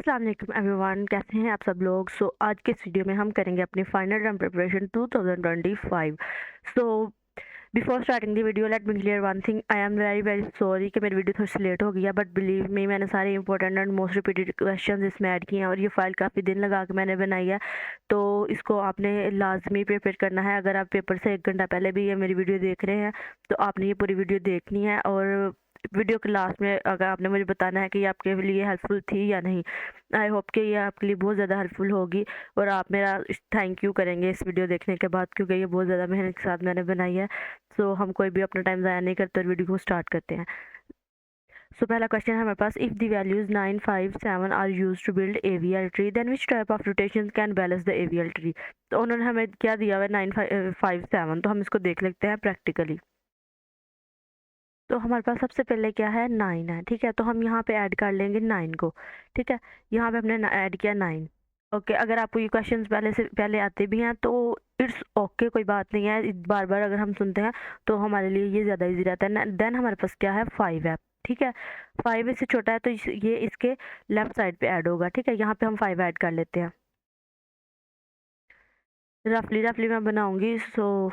अस्सलाम वालेकुम एवरीवन, कैसे हैं आप सब लोग। आज के इस वीडियो में हम करेंगे अपनी final run preparation 2025। So before starting the video let me clear one thing. I am very very sorry कि मेरी वीडियो थोड़ी सी लेट हो गई है, बट बिलीव मी मैंने सारे important and most repeated questions इसमें ऐड किए हैं और ये फाइल काफ़ी दिन लगा के मैंने बनाई है। तो इसको आपने लाजमी प्रिपेयर करना है। अगर आप पेपर से 1 घंटा पहले भी ये मेरी वीडियो देख रहे हैं तो आपने ये पूरी वीडियो देखनी है और वीडियो के लास्ट में अगर आपने मुझे बताना है कि ये आपके लिए हेल्पफुल थी या नहीं। आई होप कि ये आपके लिए बहुत ज़्यादा हेल्पफुल होगी और आप मेरा थैंक यू करेंगे इस वीडियो देखने के बाद, क्योंकि ये बहुत ज़्यादा मेहनत के साथ मैंने बनाई है। सो हम कोई भी अपना टाइम ज़ाया नहीं करते और वीडियो को स्टार्ट करते हैं। सो पहला क्वेश्चन है हमारे पास, if the values 9, 5, 7 are use to build AVL tree then which type of rotation can balance the AVL tree. तो उन्होंने हमें क्या दिया हुआ है 9, 5, 7। तो हम इसको देख लेते हैं प्रैक्टिकली। तो हमारे पास सबसे पहले क्या है 9 है, ठीक है। तो हम यहाँ पे ऐड कर लेंगे 9 को, ठीक है। यहाँ पे हमने ऐड किया 9। ओके, अगर आपको ये क्वेश्चंस पहले से पहले आते भी हैं तो इट्स ओके, कोई बात नहीं है। बार बार अगर हम सुनते हैं तो हमारे लिए ये ज़्यादा इजी रहता है। देन हमारे पास क्या है 5 है, ठीक है। 5 इससे छोटा है तो ये इसके लेफ्ट साइड पे ऐड होगा, ठीक है। यहाँ पे हम 5 ऐड कर लेते हैं। रफली रफली मैं बनाऊंगी, सो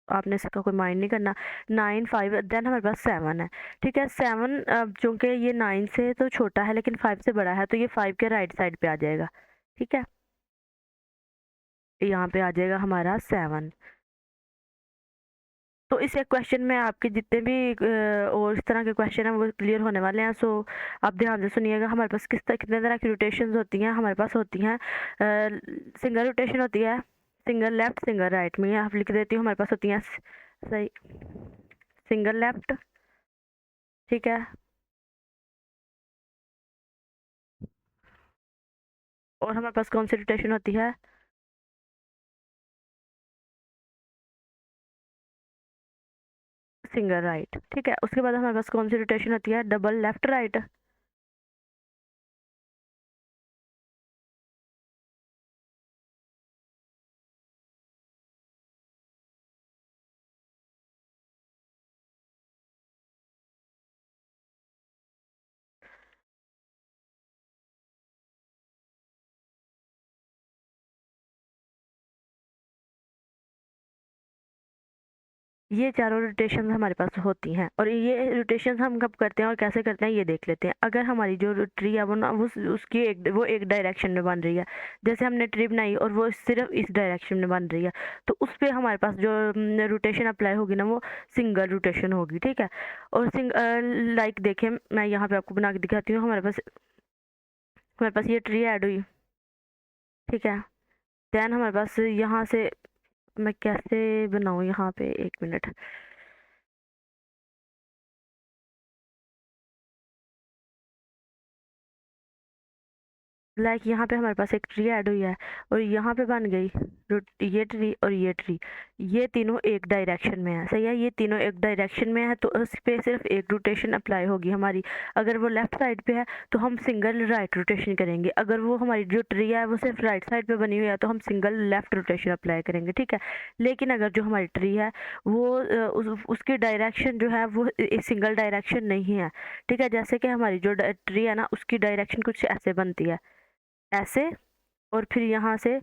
आपने इसका कोई माइंड नहीं करना। 9, 5, देन हमारे पास 7 है, ठीक है। 7 चूँकि ये 9 से तो छोटा है लेकिन 5 से बड़ा है तो ये 5 के राइट साइड पे आ जाएगा, ठीक है। यहाँ पे आ जाएगा हमारा 7। तो इस एक क्वेश्चन में आपके जितने भी और इस तरह के क्वेश्चन हैं वो क्लियर होने वाले हैं। सो आप ध्यान से सुनिएगा। हमारे पास कितने तरह की रोटेशंस होती हैं। हमारे पास होती हैं सिंगल रोटेशन होती है, सिंगल लेफ्ट सिंगल राइट में आप लिख देती हूँ। हमारे पास होती हैं सही सिंगल लेफ्ट, ठीक है। और हमारे पास कौन सी रोटेशन होती है, सिंगल राइट, ठीक है। उसके बाद हमारे पास कौन सी रोटेशन होती है, डबल लेफ्ट राइट। ये चारों रोटेशन हमारे पास होती हैं और ये रोटेशन हम कब करते हैं और कैसे करते हैं ये देख लेते हैं। अगर हमारी जो ट्री है वो ना उसकी एक डायरेक्शन में बन रही है, जैसे हमने ट्री बनाई और वो सिर्फ इस डायरेक्शन में बन रही है, तो उस पर हमारे पास जो रोटेशन अप्लाई होगी ना वो सिंगल रोटेशन होगी, ठीक है। और लाइक देखें, मैं यहाँ पे आपको बना के दिखाती हूँ। हमारे पास ये ट्री ऐड हुई, ठीक है। देन हमारे पास यहाँ से मैं कैसे बनाऊँ, यहाँ पे 1 मिनट। लाइक यहाँ पे हमारे पास एक ट्री ऐड हुई है और यहाँ पे बन गई ये ट्री और ये ट्री। ये तीनों एक डायरेक्शन में है, सही है। ये तीनों एक डायरेक्शन में है तो उस पे सिर्फ एक रोटेशन अप्लाई होगी हमारी। अगर वो लेफ्ट साइड पे है तो हम सिंगल राइट रोटेशन करेंगे। अगर वो हमारी जो ट्री है वो सिर्फ राइट साइड पे बनी हुई है तो हम सिंगल लेफ्ट रोटेशन अप्लाई करेंगे, ठीक है। लेकिन अगर जो हमारी ट्री है वो उसकी डायरेक्शन जो है वो सिंगल डायरेक्शन नहीं है, ठीक है। जैसे कि हमारी जो ट्री है ना उसकी डायरेक्शन कुछ ऐसे बनती है, ऐसे, और फिर यहाँ से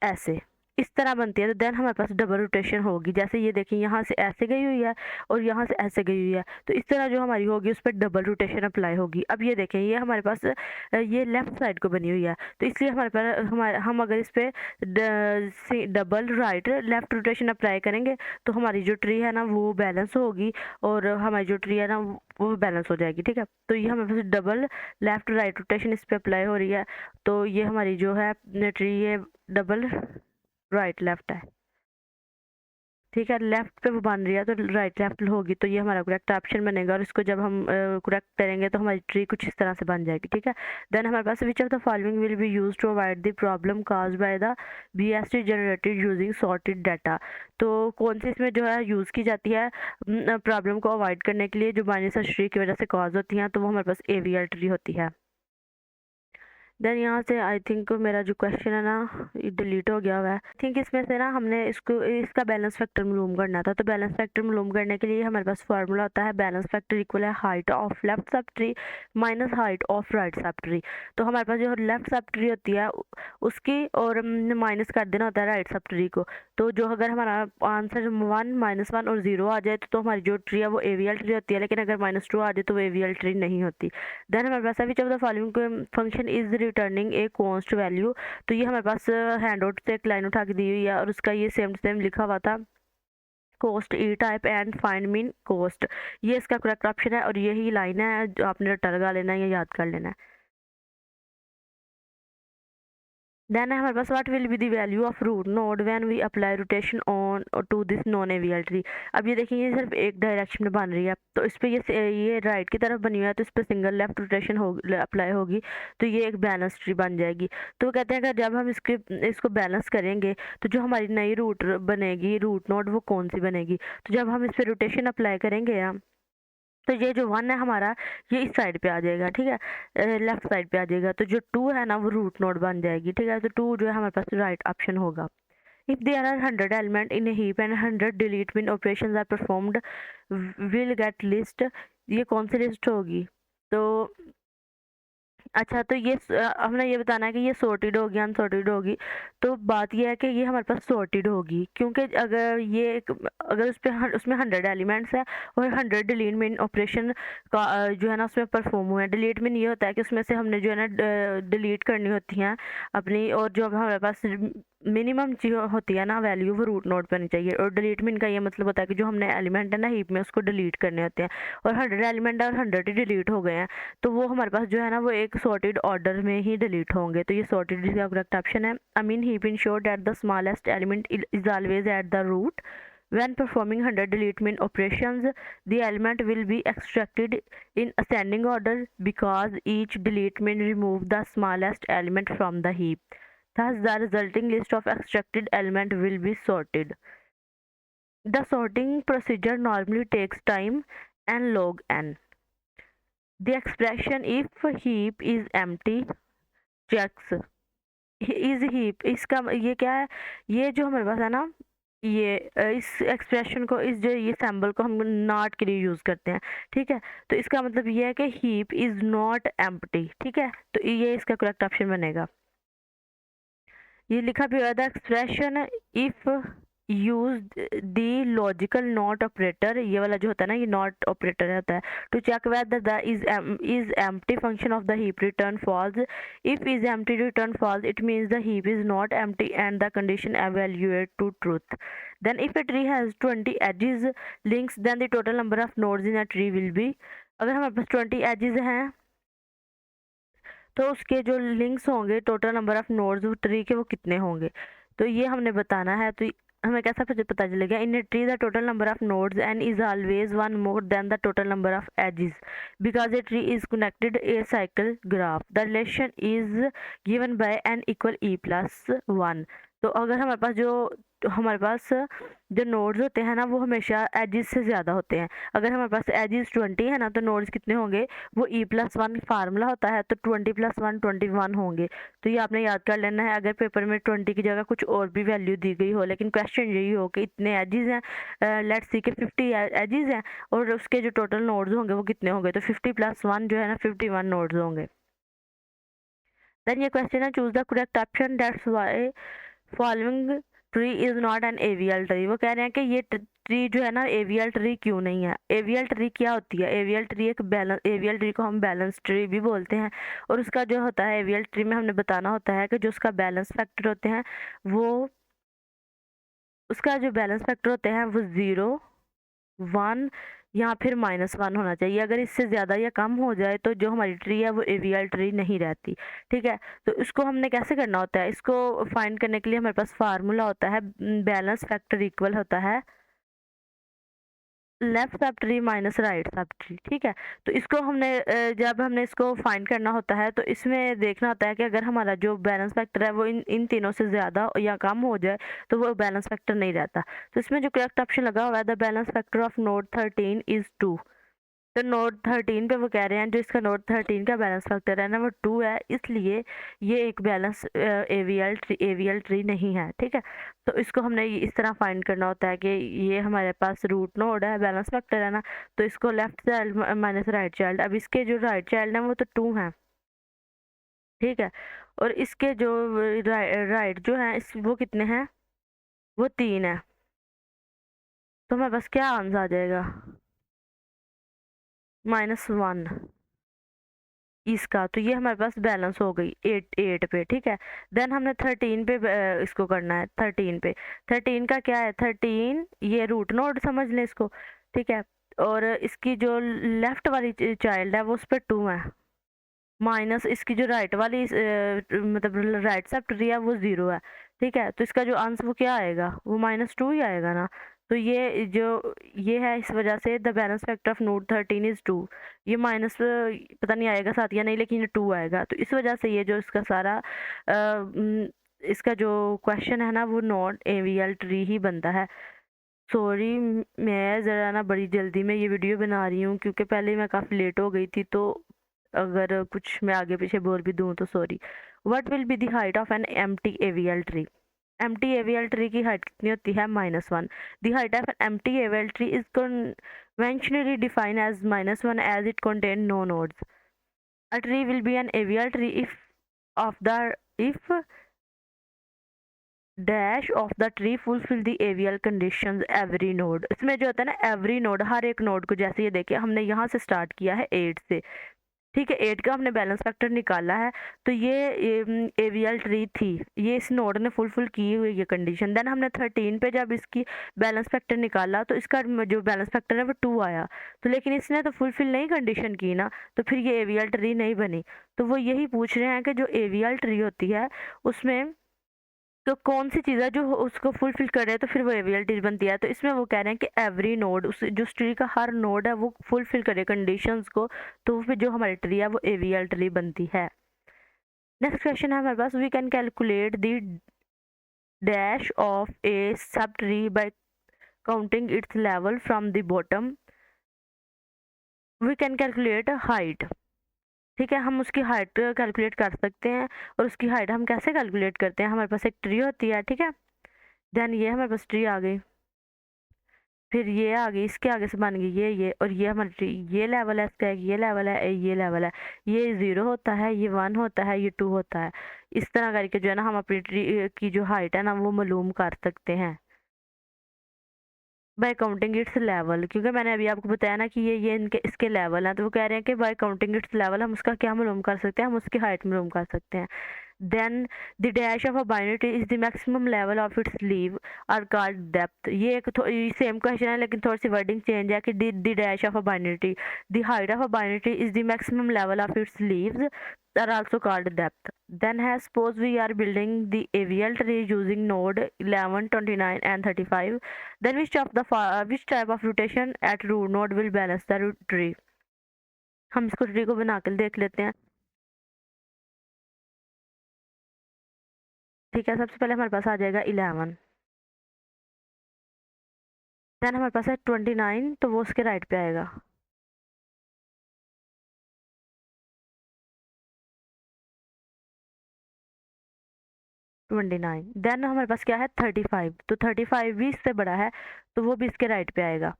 ऐसे, इस तरह बनती है। तो देन हमारे पास डबल रोटेशन होगी। जैसे ये देखिए यहाँ से ऐसे गई हुई है और यहाँ से ऐसे गई हुई है, तो इस तरह जो हमारी होगी उस पर डबल रोटेशन अप्लाई होगी। अब ये देखें ये हमारे पास ये लेफ्ट साइड को बनी हुई है, तो इसलिए हमारे पास हम अगर इस पर double right left rotation apply करेंगे तो हमारी जो ट्री है ना वो बैलेंस होगी और हमारी जो ट्री है ना वो बैलेंस हो जाएगी, ठीक है। तो ये हमारे पास डबल लेफ्ट राइट रोटेशन इस पर अप्लाई हो रही है, तो ये हमारी जो है ट्री ये डबल राइट लेफ्ट है, ठीक है। लेफ्ट पे वो बन रही है तो राइट लेफ्ट होगी, तो ये हमारा करेक्ट ऑप्शन बनेगा। और इसको जब हम करेक्ट करेंगे तो हमारी ट्री कुछ इस तरह से बन जाएगी, ठीक है। देन हमारे पास which of the following will be use to avoid the problem cause by the BST generated using sorted data. तो कौन सी इसमें जो है यूज़ की जाती है प्रॉब्लम को अवॉइड करने के लिए जो बाइनरी सर्च ट्री की वजह से कॉज होती हैं, तो वो हमारे पास AVL ट्री होती है। देन यहाँ से आई थिंक मेरा जो क्वेश्चन है ना ये डिलीट हो गया हुआ है। आई थिंक इसमें से ना हमने इसका बैलेंस फैक्टर मालूम करना था। तो बैलेंस फैक्टर मालूम करने के लिए हमारे पास फार्मूला होता है बैलेंस फैक्टर इक्वल है height of left sub tree minus height of right sub tree. तो हमारे पास जो लेफ्ट सब ट्री होती है उसकी और माइनस कर देना होता है राइट सब ट्री को। तो जो अगर हमारा आंसर 1 -1 और 0 आ जाए तो हमारी जो ट्री है वो एवीएल ट्री होती है, लेकिन अगर -2 आ जाए तो वो एवीएल ट्री नहीं होती। देन हमारे पास which of the following function is returning a const value. तो ये हमारे पास हैंड आउट से एक लाइन उठा के दी हुई है और उसका ये सेम सेम लिखा हुआ था cost e type and find mean cost. ये इसका करेक्ट ऑप्शन है और यही लाइन है जो आपने रट्टा लगा लेना है या याद कर लेना है। देन है हमारे पास what will be the value of root node when we apply rotation on to this non AVL tree. अब ये देखिए ये सिर्फ एक डायरेक्शन में बन रही है, तो इस पर ये राइट की तरफ बनी हुई है तो इस पर सिंगल लेफ्ट रोटेशन हो अप्लाई होगी तो ये एक बैलेंस ट्री बन जाएगी। तो वो कहते हैं अगर जब हम इसको बैलेंस करेंगे तो जो हमारी नई रूट बनेगी रूट नोड वो कौन सी बनेगी। तो जब हम इस पर रोटेशन अप्लाई करेंगे हम तो ये जो 1 है हमारा ये इस साइड पे आ जाएगा, ठीक है, लेफ्ट साइड पे आ जाएगा। तो जो 2 है ना वो रूट नोड बन जाएगी, ठीक है। तो 2 जो है हमारे पास राइट ऑप्शन होगा। If there are 100 element in a heap and 100 delete min operations are performed will get list. ये कौन सी लिस्ट होगी। तो अच्छा तो ये हमने ये बताना है कि ये सॉर्टेड होगी अनसॉर्टेड होगी। तो बात ये है कि ये हमारे पास सॉर्टेड होगी क्योंकि अगर अगर उसमें 100 एलिमेंट्स है और 100 डिलीट मीन ऑपरेशन का जो है ना उसमें परफॉर्म हुए हैं। डिलीट मीन ये होता है कि उसमें से हमने जो है ना डिलीट करनी होती हैं अपनी, और जो हमारे पास मिनिमम चीज होती है ना वैल्यू वो रूट नोड पर नहीं चाहिए। और डिलीट मीन का ये मतलब होता है कि जो हमने एलिमेंट है ना हीप में उसको डिलीट करने होते हैं और 100 एलिमेंट और 100 ही डिलीट हो गए हैं तो वो हमारे पास जो है ना वो एक सॉर्टेड ऑर्डर में ही डिलीट होंगे। तो ये सॉर्टेड इसका करेक्ट ऑप्शन है। I mean heap ensure that the smallest element is always at the root. When performing 100 delete min operations, the element will be extracted in ascending order because each delete min remove the smallest element from the heap. Thus, the resulting list of extracted element will be sorted. The sorting procedure normally takes time and log n. The expression if heap is empty checks is heap, इसका ये क्या है, ये जो हमारे पास है ना ये इस एक्सप्रेशन को इस जो ये सिंबल को हम नॉट के लिए यूज़ करते हैं, ठीक है। तो इसका मतलब ये है कि हीप इज़ नॉट एम्प्टी, ठीक है। तो ये इसका करेक्ट ऑप्शन बनेगा। ये लिखा भी हुआ है the expression if use the logical not operator, ये वाला जो होता है ना ये नॉट ऑपरेटर होता है to check whether the is empty function of the heap return false. If is empty return false it means the heap is not empty and the condition evaluate to truth. Then if a tree has 20 edges links then the total number of nodes in a tree will be. अगर हमारे पास 20 edges हैं तो उसके जो links होंगे total number of nodes tree के वो कितने होंगे। तो ये हमने बताना है। तो हमें कैसा पता चलेगा in a tree the total number of nodes and is always one more than the total number of edges because a tree is connected a cycle graph the relation is given by N equal E+1। तो अगर हमारे पास जो nodes होते हैं ना वो हमेशा एजेस से ज़्यादा होते हैं। अगर हमारे पास एजेस 20 है ना तो नोड्स कितने होंगे, वो E+1 फार्मूला होता है तो 20+1 21 होंगे। तो ये आपने याद कर लेना है। अगर पेपर में 20 की जगह कुछ और भी वैल्यू दी गई हो लेकिन क्वेश्चन यही हो कि इतने एजेस हैं, लेट्स सी के 50 एजेस हैं और उसके जो टोटल नोड्स होंगे वो कितने होंगे, तो 50+1 जो है ना 51 नोड्स होंगे। देन ये क्वेश्चन है choose the correct option that's why following tree is not N AVL tree. वो कह रहे हैं कि ये ट्री जो है ना एवीएल ट्री क्यों नहीं है। एवीएल ट्री क्या होती है, एवीएल ट्री एक बैलेंस, एवीएल ट्री को हम बैलेंस ट्री भी बोलते हैं और उसका जो होता है एवीएल ट्री में हमने बताना होता है कि जो उसका बैलेंस फैक्टर होते हैं वो उसका जो बैलेंस फैक्टर होते हैं वो 0 1 या फिर -1 होना चाहिए। अगर इससे ज़्यादा या कम हो जाए तो जो हमारी ट्री है वो एवीएल ट्री नहीं रहती, ठीक है। तो इसको हमने कैसे करना होता है, इसको फाइंड करने के लिए हमारे पास फार्मूला होता है बैलेंस फैक्टर इक्वल होता है left sub tree minus right sub tree, ठीक है। तो इसको जब हमने इसको फाइंड करना होता है तो इसमें देखना होता है कि अगर हमारा जो बैलेंस फैक्टर है वो इन तीनों से ज़्यादा या कम हो जाए तो वो बैलेंस फैक्टर नहीं रहता। तो इसमें जो करेक्ट ऑप्शन लगा हुआ है the balance factor of node 13 is 2। तो नोड 13 पे वो कह रहे हैं जो इसका नोड 13 का बैलेंस फैक्टर है ना वो 2 है, इसलिए ये एक बैलेंस एवीएल ट्री नहीं है। ठीक है, तो इसको हमने इस तरह फाइंड करना होता है कि ये हमारे पास रूट नोड है, बैलेंस फैक्टर है ना, तो इसको left child minus right child, अब इसके जो राइट चाइल्ड है वो तो 2 है। ठीक है, और इसके जो राइट जो है वो कितने हैं, वो 3 है। तो हमारे पास क्या आंसर आ जाएगा, -1 इसका। तो ये हमारे पास बैलेंस हो गई 8 पे। ठीक है, देन हमने 13 पे इसको करना है। 13 पे 13 का क्या है, 13 ये रूट नोड समझ लें इसको। ठीक है, और इसकी जो लेफ्ट वाली चाइल्ड है वो उस पर 2 है, माइनस इसकी जो राइट वाली मतलब राइट सब ट्री है वो 0 है। ठीक है, तो इसका जो आंसर वो क्या आएगा, वो -2 ही आएगा ना। तो ये है, इस वजह से the balance factor of node 13 is 2। ये माइनस पता नहीं आएगा साथ या नहीं, लेकिन ये 2 आएगा। तो इस वजह से ये जो इसका सारा इसका जो क्वेश्चन है ना वो नॉट एवीएल ट्री ही बनता है। सॉरी, मैं ज़रा ना बड़ी जल्दी में ये वीडियो बना रही हूँ क्योंकि पहले मैं काफ़ी लेट हो गई थी, तो अगर कुछ मैं आगे पीछे बोल भी दूँ तो sorry. What will be the height of an empty AVL tree. Empty AVL tree की हाइट कितनी होती है, -1। The height of an empty AVL tree is conventionally defined as -1 as it contains no nodes. A tree will be an avial tree if dash of the tree fulfill the AVL conditions every node. इसमें जो होता है ना every node, हर एक node को, जैसे ये देखिए हमने यहाँ से स्टार्ट किया है 8 से। ठीक है, 8 का हमने बैलेंस फैक्टर निकाला है, तो ये एवीएल ट्री थी, ये इस नोड ने फुलफिल की हुई ये कंडीशन। देन हमने 13 पे जब इसकी बैलेंस फैक्टर निकाला तो इसका जो बैलेंस फैक्टर है वो 2 आया, तो लेकिन इसने तो फुलफिल नहीं कंडीशन की ना, तो फिर ये एवीएल ट्री नहीं बनी। तो वो यही पूछ रहे हैं कि जो एवीएल ट्री होती है उसमें तो कौन सी चीज़ है जो उसको फुलफिल कर रहे हैं, तो फिर वो एवीएल ट्री बनती है। तो इसमें वो कह रहे हैं कि एवरी नोड, उस जो ट्री का हर नोड है वो फुलफिल करे कंडीशंस को, तो फिर जो हमारी ट्री है वो एवीएल ट्री बनती है। नेक्स्ट क्वेश्चन है हमारे पास, we can calculate the dash of a sub tree by counting its level from the bottom. We can calculate height. ठीक है, हम उसकी हाइट कैलकुलेट कर सकते हैं, और उसकी हाइट हम कैसे कैलकुलेट करते हैं, हमारे पास एक ट्री होती है। ठीक है, देन ये हमारे पास ट्री आ गई, फिर ये आ गई, इसके आगे से बन गई ये, और ये हमारी ट्री, ये लेवल है इसका, ये लेवल है, ये लेवल है, ये 0 होता है, ये 1 होता है, ये 2 होता है। इस तरह करके जो है ना हम अपनी ट्री की जो हाइट है ना वो मालूम कर सकते हैं बाय काउंटिंग इट्स लेवल। क्योंकि मैंने अभी आपको बताया ना कि ये इनके इसके लेवल हैं, तो वो कह रहे हैं कि बाय काउंटिंग इट्स लेवल हम उसका क्या मालूम कर सकते हैं, हम उसकी हाइट मालूम कर सकते हैं। then the dash of a binary tree is the maximum level of its leaf are called depth। ये एक सेम क्वेश्चन है लेकिन थोड़ी सी वर्डिंग चेंज है कि the dash of a binary tree, the height of a binary tree is the maximum level of its leaves are also called depth। then suppose we are building the avial tree using node 11, 29 and 35, then which type of rotation at root node will balance the tree। हम इसको tree को बना कर देख लेते हैं। ठीक है, सबसे पहले हमारे पास आ जाएगा 11, देन हमारे पास है 29, तो वो उसके राइट पे आएगा। देन हमारे पास क्या है 35, तो 35 भी इससे बड़ा है, तो वो भी इसके राइट पे आएगा।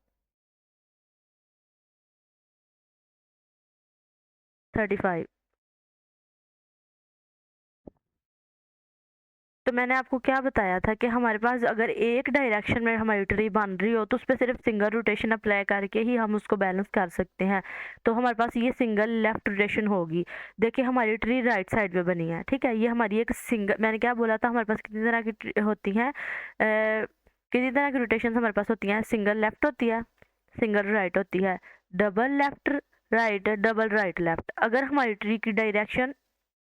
35, तो मैंने आपको क्या बताया था कि हमारे पास अगर एक डायरेक्शन में हमारी ट्री बन रही हो तो उस पर सिर्फ सिंगल रोटेशन अप्लाई करके ही हम उसको बैलेंस कर सकते हैं। तो हमारे पास ये सिंगल लेफ्ट रोटेशन होगी। देखिए हमारी ट्री राइट साइड पे बनी है। ठीक है, ये हमारी एक सिंगल, मैंने क्या बोला था, हमारे पास कितनी तरह की होती हैं, कितनी तरह की रोटेशन हमारे पास होती हैं, सिंगल लेफ्ट होती है, सिंगल राइट होती है, double left right, double right left. अगर हमारी ट्री की डायरेक्शन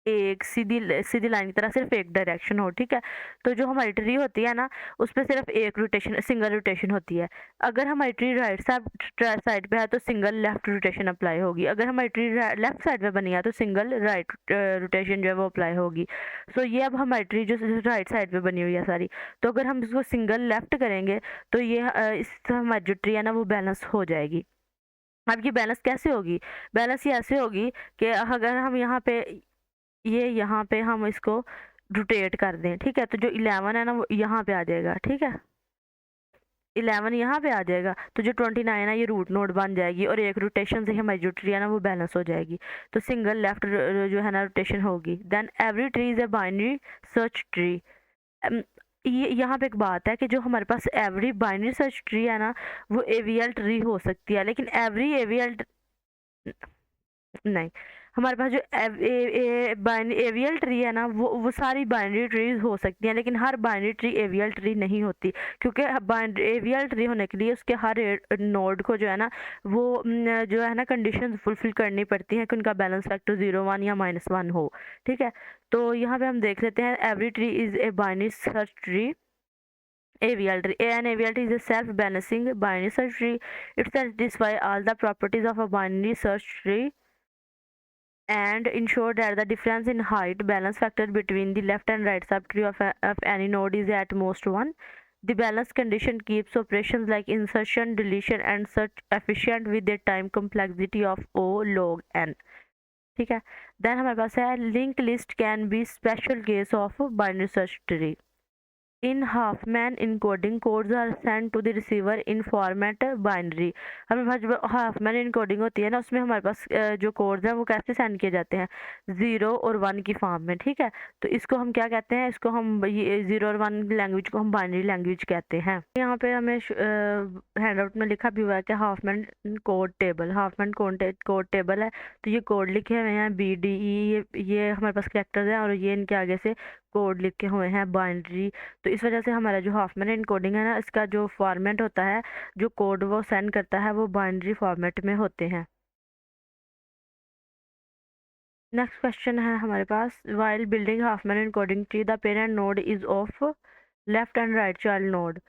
एक सीधी सीधी लाइन की तरह सिर्फ एक डायरेक्शन हो, ठीक है, तो जो हमारी ट्री होती है ना उस पर सिर्फ एक रोटेशन, सिंगल रोटेशन होती है। अगर हमारी ट्री राइट साइड पे है तो सिंगल लेफ्ट रोटेशन अप्लाई होगी। अगर हमारी ट्री लेफ्ट साइड पे बनी है तो सिंगल राइट रोटेशन जो है वो अप्लाई होगी। सो ये अब हमारी ट्री जो राइट साइड पे बनी हुई है सारी, तो अगर हम इसको सिंगल लेफ्ट करेंगे तो ये इस हमारी जो ट्री है ना वो बैलेंस हो जाएगी। अब ये बैलेंस कैसे होगी? बैलेंस ये ऐसे होगी कि अगर हम यहाँ पे यहाँ पे हम इसको रोटेट कर दें, ठीक है? तो जो 11 है ना वो यहाँ पे आ जाएगा, ठीक है? 11 यहाँ पे आ जाएगा, तो जो 29 है ये रूट नोड बन जाएगी और एक रोटेशन से हमारी जो ट्री है ना वो बैलेंस हो जाएगी। तो सिंगल लेफ्ट जो है ना रोटेशन होगी। Then every tree is a binary search tree. ये यहाँ पे एक बात है कि जो हमारे पास एवरी बाइनरी सर्च ट्री है ना वो एवीएल ट्री हो सकती है, लेकिन एवरी एवीएल नहीं, हमारे पास जो एवियल ट्री है ना वो सारी बाइनरी ट्रीज हो सकती हैं, लेकिन हर बाइनरी ट्री एवियल ट्री नहीं होती, क्योंकि एवियल ट्री होने के लिए उसके हर नोड को जो है ना वो जो है ना कंडीशन फुलफिल करनी पड़ती हैं कि उनका बैलेंस फैक्टर 0, 1 या -1 हो। ठीक है, तो यहाँ पे हम देख लेते हैं every tree is a binary search tree. AVL tree. An AVL tree is a self-balancing binary search tree. It satisfies all the properties of a binary search tree and ensure that the difference in height balance factor between the left and right subtree of any node is at most 1. The balance condition keeps operations like insertion, deletion and search efficient with a time complexity of O log n. ठीक है, then हमारे पास है linked list can be special case of binary search tree. In Huffman encoding, codes are sent to the receiver in format binary. हमें पास जो Huffman encoding होती है ना उसमें हमारे पास जो कोड्स हैं वो कैसे सेंड किए जाते हैं 0 और 1 की फॉर्म में। ठीक है, तो इसको हम क्या कहते हैं, इसको हम ये 0 और 1 लैंग्वेज को हम बाइनरी लैंग्वेज कहते हैं। यहाँ पे हमें हैंडआउट में लिखा भी हुआ है कि Hopman code table, Hopman code table है, तो ये कोड लिखे हुए हैं BDE, ये हमारे पास कैरेक्टर्स हैं और ये इनके आगे से कोड लिखे हुए हैं बाइनरी। तो इस वजह से हमारा जो हाफमैन एनकोडिंग है ना इसका जो फॉर्मेट होता है, जो कोड वो सेंड करता है वो बाइनरी फॉर्मेट में होते हैं। नेक्स्ट क्वेश्चन है हमारे पास, while building Huffman encoding tree the parent node is of left and right child node.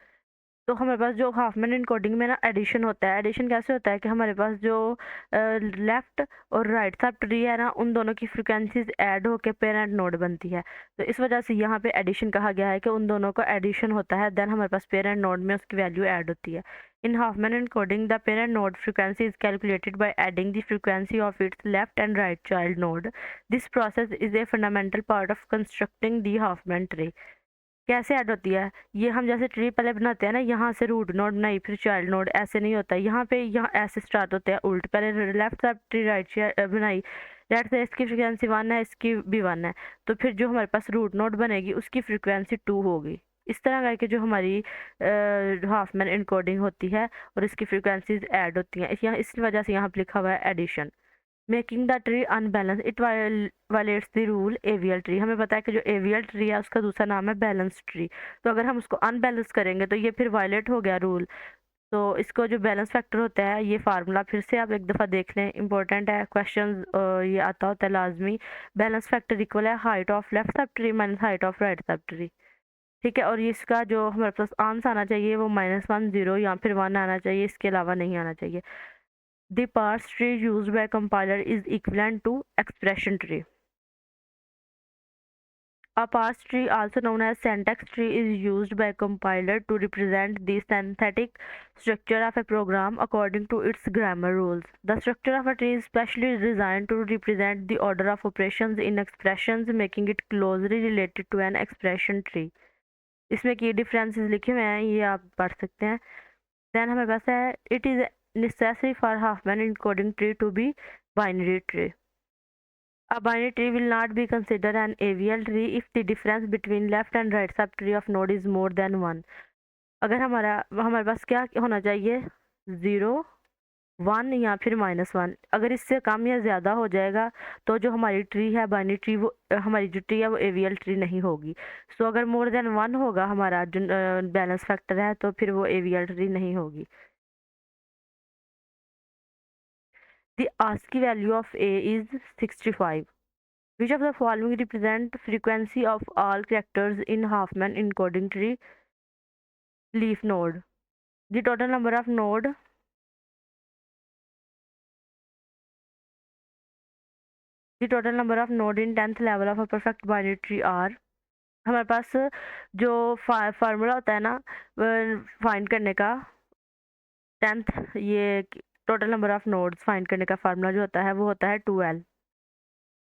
तो हमारे पास जो हाफमैन एनकोडिंग में ना एडिशन होता है, एडिशन कैसे होता है कि हमारे पास जो लेफ्ट और राइट सब ट्री है ना उन दोनों की फ्रिक्वेंसीज ऐड होकर पेरेंट नोड बनती है। तो इस वजह से यहाँ पे एडिशन कहा गया है कि उन दोनों का एडिशन होता है, देन हमारे पास पेरेंट नोड में उसकी वैल्यू ऐड होती है। In Huffman encoding the parent node frequency is calculated by adding the frequency of its left and right child node. This process is a fundamental part of constructing the Huffman tree. कैसे add होती है, ये हम जैसे tree पहले बनाते हैं ना, यहाँ से रूट नोड बनाई फिर चाइल्ड नोड, ऐसे नहीं होता। यहाँ पे यहाँ ऐसे स्टार्ट होते हैं उल्ट, पहले लेफ्ट सब ट्री राइट बनाई, लेफ्ट से इसकी फ्रिक्वेंसी 1 है, इसकी भी 1 है, तो फिर जो हमारे पास रूट नोड बनेगी उसकी फ्रिक्वेंसी 2 होगी। इस तरह करके जो हमारी हाफमैन एनकोडिंग होती है और इसकी फ्रिक्वेंसीज ऐड होती हैं, इस वजह से यहाँ पर लिखा हुआ है addition. Making the tree unbalance it violates the rule AVL tree. हमें पता है कि जो एवियल ट्री है उसका दूसरा नाम है बैलेंस ट्री, तो अगर हम उसको अनबैलेंस करेंगे तो ये फिर वायलेट हो गया रूल। तो इसको जो बैलेंस फैक्टर होता है, ये फार्मूला फिर से आप एक दफ़ा देख लें, इंपॉर्टेंट है, क्वेश्चन ये आता होता है लाजमी। बैलेंस फैक्टर इक्वल है height of left sub tree minus height of right sub tree. ठीक है, और इसका जो हमारे पास आंसर आना चाहिए वो -1, 0 या फिर 1 आना चाहिए, इसके अलावा नहीं आना चाहिए। The parse tree used by compiler is equivalent to expression tree. A parse tree, also known as syntax tree, is used by compiler to represent the synthetic structure of a program according to its grammar rules. The structure of a tree is specially designed to represent the order of operations in expressions, making it closely related to an expression tree. इसमें की differences लिखे हुए हैं, ये आप पढ़ सकते हैं। देन हमारे पास है it is necessary for Huffman encoding tree to be binary tree. A binary tree will not be considered an AVL tree if the difference between left and right subtree of node is more than 1. अगर हमारे पास क्या होना चाहिए 0, 1 या फिर -1। अगर इससे कम या ज़्यादा हो जाएगा तो जो हमारी ट्री है बाइनरी ट्री, वो हमारी जो ट्री है वो AVL ट्री नहीं होगी। सो अगर मोर देन 1 होगा हमारा जो बैलेंस फैक्टर है तो फिर वो AVL ट्री नहीं होगी। The ASCII value of A is 65. Which of the following represent frequency of all characters in Huffman encoding tree? Leaf node. The total number of node in 10th level of a perfect binary tree are। हमारे पास जो formula होता है ना find करने का 10th ये total number of nodes find करने का फार्मूला जो होता है वो होता है 2l।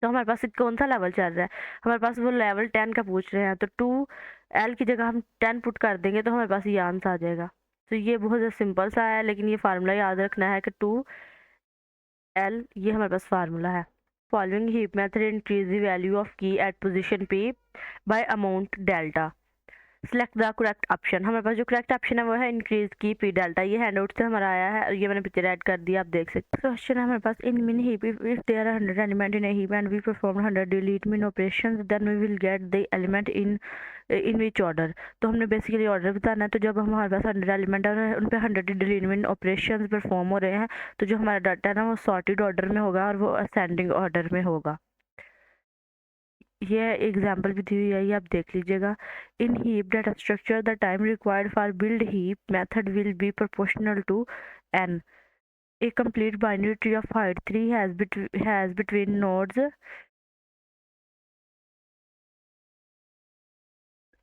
तो हमारे पास कौन सा लेवल चल रहा है, हमारे पास वो लेवल 10 का पूछ रहे हैं, तो 2l की जगह हम 10 पुट कर देंगे तो हमारे पास ये आंसर आ जाएगा। तो ये बहुत ज़्यादा सिंपल सा है, लेकिन ये फार्मूला याद रखना है कि 2l ये हमारे पास फार्मूला है। Following heap method increase the value of key at position p by amount delta. Select the correct option. हमारे पास जो करेक्ट ऑप्शन है वो है इंक्रीज की पी डेल्टा। ये हैंडआउट से हमारा आया है और ये मैंने पिक्चर ऐड कर दिया, आप देख सकते हैं। क्वेश्चन है हमारे पास, in min heap if there are 100 element in a heap and we perform 100 delete min operations then we will get the element in which order. तो हमने बेसिकली ऑर्डर बताना है। तो जब हमारे पास 100 एलिमेंट और उन पर 100 डिलीट मिन ऑपरेशन परफॉर्म हो रहे हैं, तो जो हमारा डाटा है ना वो सॉर्टेड ऑर्डर में होगा और वो असेंडिंग ऑर्डर में होगा। ये एग्जाम्पल भी दी हुई है, ये आप देख लीजिएगा। In heap data structure the time required for build heap method will be proportional to n। A complete binary tree of height 3 has between nodes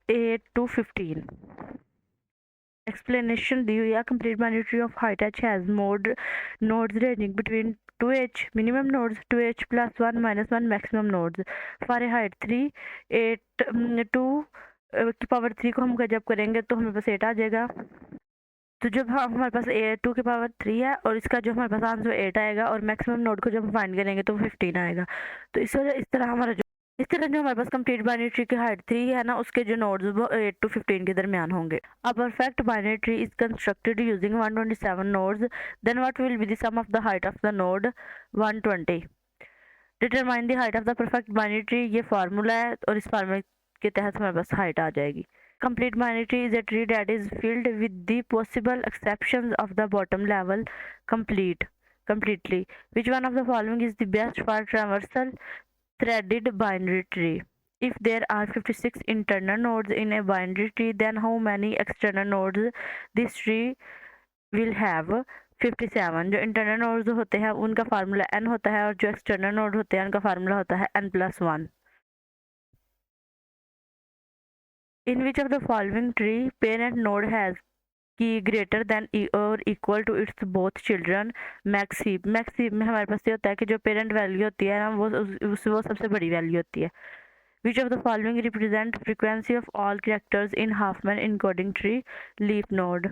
8 to 15। Explanation दी हुई है, complete binary tree of height h has nodes ranging between 2h minimum nodes, 2h plus 1 minus 1 maximum nodes for a height 3 8 2 की power 3 को हम जब करेंगे तो हमें पास 8 आ जाएगा। तो जब हमारे पास 2 की पावर 3 है और इसका जो हमारे पास आंसर 8 आएगा और मैक्सिमम नोड को जब हम फाइंड करेंगे तो 15 आएगा। तो इस वजह इस तरह जो हमारे पास कंप्लीट बाइनरी ट्री की हाइट 3 है ना, उसके जो नोड्स वो 8 to 15 के दरमियान होंगे। A perfect binary tree is constructed using 127 nodes, then what will be the sum of the height of the node 120। Determine the height of the perfect binary tree, ये formula है और इस फार्मूले के तहत हमारे पास हाइट आ जाएगी। Complete binary tree is a tree that is filled with the possible exceptions of the bottom level completely. Which one of the following is the best for traversal threaded binary tree? If there are 56 internal nodes in a binary tree, then how many external nodes this tree will have? 57। जो internal nodes होते हैं उनका formula n होता है और जो external node होते हैं उनका फार्मूला होता है n+1। In which of the following tree parent node has key greater than or equal to its both children? Max heap में हमारे पास ये होता है कि जो पेरेंट वैल्यू होती है ना वो सबसे बड़ी वैल्यू होती है। Which of the following represent frequency of all characters in Huffman encoding tree? Leaf node।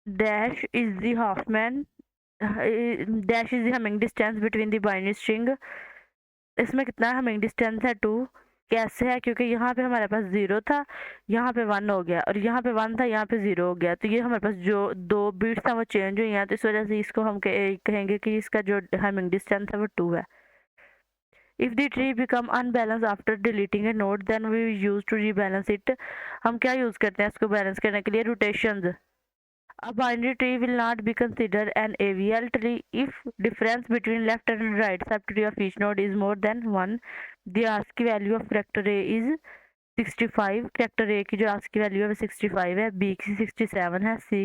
Dash is the humming distance between the binary string। इसमें कितना हमिंग डिस्टेंस है 2। कैसे है, क्योंकि यहाँ पे हमारे पास 0 था, यहाँ पे 1 हो गया और यहाँ पे 1 था, यहाँ पे 0 हो गया। तो ये हमारे पास जो 2 बीट्स हैं वो चेंज हुई हैं, तो इस वजह से इसको हम कहेंगे कि इसका जो हमिंग डिस्टेंस है वो 2 है। If the tree become unbalance after deleting a node then we use to rebalance it. हम क्या यूज़ करते हैं इसको बैलेंस करने के लिए? Rotations. A binary tree will not be considered an AVL tree if difference between left and right subtree of each node is more than 1। The ASCII value of character A is 65। character A की जो ASCII value है वो 65 है, B की 67 है, B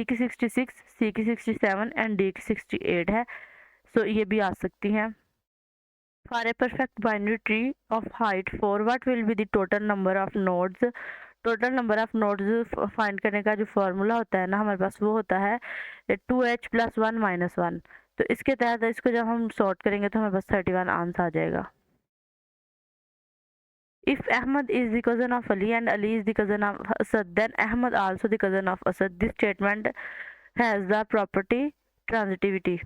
की 66, C की 67 and D की 68 है। सो ये भी आ सकती हैं। For a perfect binary tree of height 4, what will be the total number of nodes? Total number of nodes find करने का जो फॉर्मूला होता है ना हमारे पास वो होता है 2h + 1 - 1। तो इसके तहत इसको जब हम सॉर्ट करेंगे तो हमारे पास 31 आंसर आ जाएगा। If Ahmad is the cousin of Ali and Ali is the cousin of Asad, then Ahmad also the cousin of Asad। This statement has the property transitivity।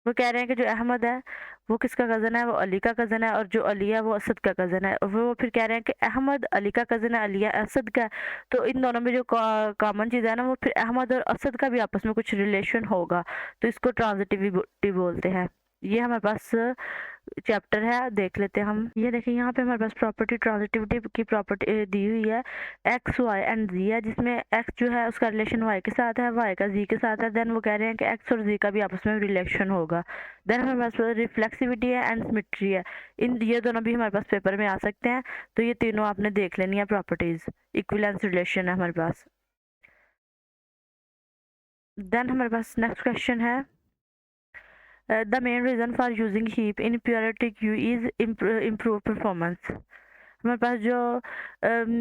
वो कह रहे हैं कि जो अहमद है वो किसका कज़न है? वो अली का कज़न है, और जो अली है वो असद का कज़न है। वो फिर कह रहे हैं कि अहमद अली का कज़न है, अली असद का। तो इन दोनों में जो कॉमन चीज़ है ना वो फिर अहमद और असद का भी आपस में कुछ रिलेशन होगा, तो इसको ट्रांजिटिविटी बोलते हैं। ये हमारे पास चैप्टर है, देख लेते हैं हम। ये देखिए यहाँ पे हमारे पास प्रॉपर्टी ट्रांजिटिविटी की प्रॉपर्टी दी हुई है, एक्स वाई एंड जी है, जिसमें एक्स जो है उसका रिलेशन वाई के साथ है, वाई का जी के साथ है। देन वो कह रहे हैं कि एक्स और जी का भी आपस में रिलेशन होगा। देन हमारे पास रिफ्लेक्सिविटी है एंड सिमेट्री है। इन ये दोनों भी हमारे पास पेपर में आ सकते हैं, तो ये तीनों आपने देख लेनी है प्रॉपर्टीज। इक्विवेलेंस रिलेशन है हमारे पास। देन हमारे पास नेक्स्ट क्वेश्चन है, the main reason for using heap in periodic queue is improve performance। हमारे पास जो